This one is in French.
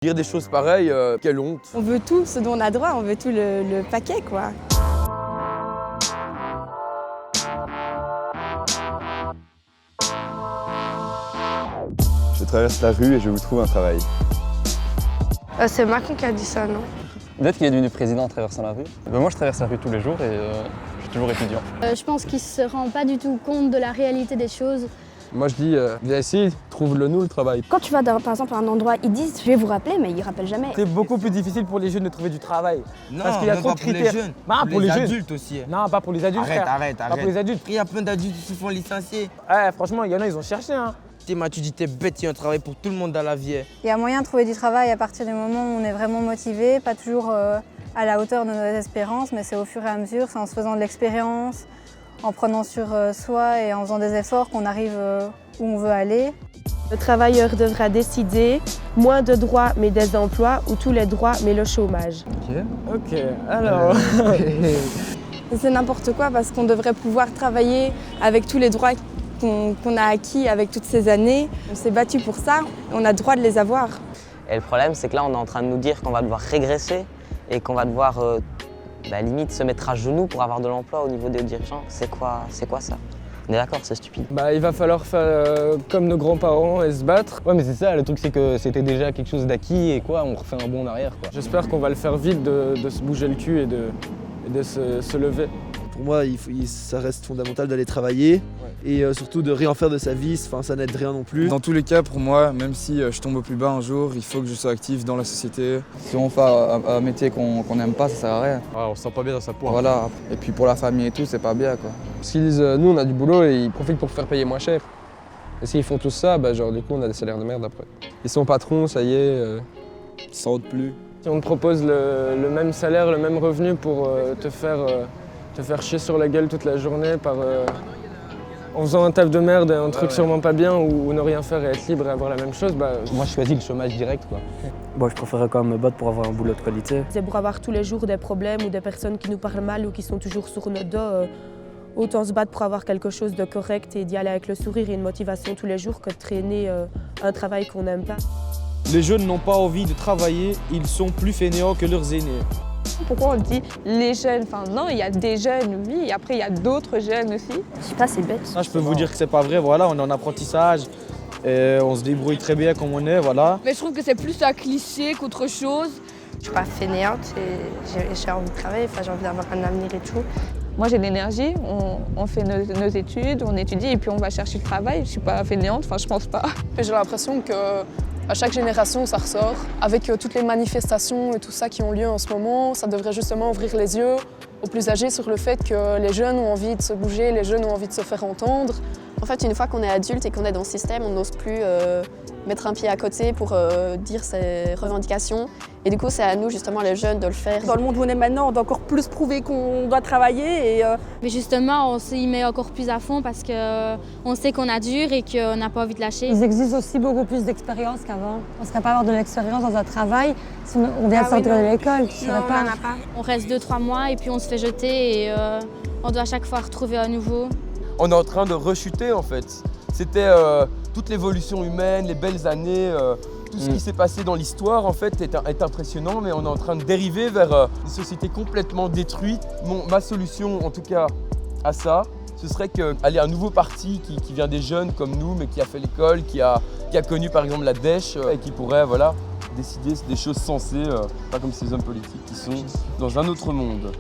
Dire des choses pareilles, quelle honte. On veut tout ce dont on a droit, on veut tout le paquet, quoi. Je traverse la rue et je vous trouve un travail. C'est Macron qui a dit ça, non? Peut-être qu'il est devenu président en traversant la rue. Moi, je traverse la rue tous les jours et je suis toujours étudiant. Je pense qu'il ne se rend pas du tout compte de la réalité des choses. Moi je dis, viens ici, trouve-le nous le travail. Quand tu vas par exemple à un endroit, ils disent je vais vous rappeler, mais ils ne rappellent jamais. C'est beaucoup plus difficile pour les jeunes de trouver du travail. Non, parce qu'il y a même trop pas de pour les critères. jeunes. Non, pour les jeunes. adultes aussi. Non, pas pour les adultes, Arrête, frère. arrête. Pas pour les adultes. Il y a plein d'adultes qui se font licencier. Franchement, il y en a, ils ont cherché. Hein. Tu dis t'es bête, il y a un travail pour tout le monde dans la vie. Il y a moyen de trouver du travail à partir du moment où on est vraiment motivé, pas toujours à la hauteur de nos espérances, mais c'est au fur et à mesure, c'est en se faisant de l'expérience, en prenant sur soi et en faisant des efforts qu'on arrive où on veut aller. Le travailleur devra décider moins de droits mais des emplois ou tous les droits mais le chômage. Ok, alors. C'est n'importe quoi parce qu'on devrait pouvoir travailler avec tous les droits qu'on a acquis avec toutes ces années. On s'est battu pour ça, on a le droit de les avoir. Et le problème, c'est que là, on est en train de nous dire qu'on va devoir régresser et qu'on va devoir limite se mettre à genoux pour avoir de l'emploi au niveau des dirigeants. C'est quoi ça? On est d'accord, c'est stupide. Il va falloir faire comme nos grands-parents et se battre. Ouais, mais c'est ça, le truc, c'est que c'était déjà quelque chose d'acquis et quoi, on refait un bond en arrière, quoi. J'espère qu'on va le faire vite de se bouger le cul et de se lever. Pour moi, ça reste fondamental d'aller travailler et surtout de rien faire de sa vie, ça n'aide rien non plus. Dans tous les cas, pour moi, même si je tombe au plus bas un jour, il faut que je sois actif dans la société. Si on fait un métier qu'on n'aime pas, ça sert à rien. On se sent pas bien dans sa peau. Voilà, et puis pour la famille et tout, c'est pas bien, quoi. Parce qu'ils disent, nous on a du boulot et ils profitent pour faire payer moins cher. Et s'ils font tout ça, du coup on a des salaires de merde après. Ils sont patrons, ça y est. Ça rentre plus. Si on te propose le même salaire, le même revenu pour te faire chier sur la gueule toute la journée en faisant un taf de merde et un truc sûrement pas bien ou ne rien faire et être libre et avoir la même chose, Moi, je choisis le chômage direct, quoi. Bon, je préférerais quand même me battre pour avoir un boulot de qualité. C'est pour avoir tous les jours des problèmes ou des personnes qui nous parlent mal ou qui sont toujours sur notre dos. Autant se battre pour avoir quelque chose de correct et d'y aller avec le sourire et une motivation tous les jours que de traîner un travail qu'on n'aime pas. Les jeunes n'ont pas envie de travailler, ils sont plus fainéants que leurs aînés. Pourquoi on dit les jeunes? Enfin non, il y a des jeunes, oui, et après il y a d'autres jeunes aussi. Je sais pas, c'est bête. Ça, je peux vous dire que c'est pas vrai, voilà, on est en apprentissage, et on se débrouille très bien comme on est, voilà. Mais je trouve que c'est plus un cliché qu'autre chose. Je suis pas fainéante et j'ai envie de travailler, j'ai envie d'avoir un avenir et tout. Moi j'ai de l'énergie, on fait nos études, on étudie et puis on va chercher le travail. Je suis pas fainéante, je pense pas. J'ai l'impression que à chaque génération, ça ressort. Avec toutes les manifestations et tout ça qui ont lieu en ce moment, ça devrait justement ouvrir les yeux aux plus âgés sur le fait que les jeunes ont envie de se bouger, les jeunes ont envie de se faire entendre. En fait, une fois qu'on est adulte et qu'on est dans ce système, on n'ose plus mettre un pied à côté pour dire ses revendications. Et du coup, c'est à nous, justement, les jeunes, de le faire. Dans le monde où on est maintenant, on doit encore plus prouver qu'on doit travailler. Mais justement, on s'y met encore plus à fond parce qu'on sait qu'on a dur et qu'on n'a pas envie de lâcher. Ils exigent aussi beaucoup plus d'expérience qu'avant. On ne serait pas avoir de l'expérience dans un travail si on vient de sortir de l'école. On reste 2-3 mois et puis on se fait jeter et on doit à chaque fois retrouver à nouveau. On est en train de rechuter en fait. C'était toute l'évolution humaine, les belles années, tout ce qui s'est passé dans l'histoire en fait est impressionnant, mais on est en train de dériver vers une société complètement détruite. Ma solution en tout cas à ça, ce serait un nouveau parti qui vient des jeunes comme nous, mais qui a fait l'école, qui a connu par exemple la dèche et qui pourrait décider des choses sensées, pas comme ces hommes politiques qui sont dans un autre monde.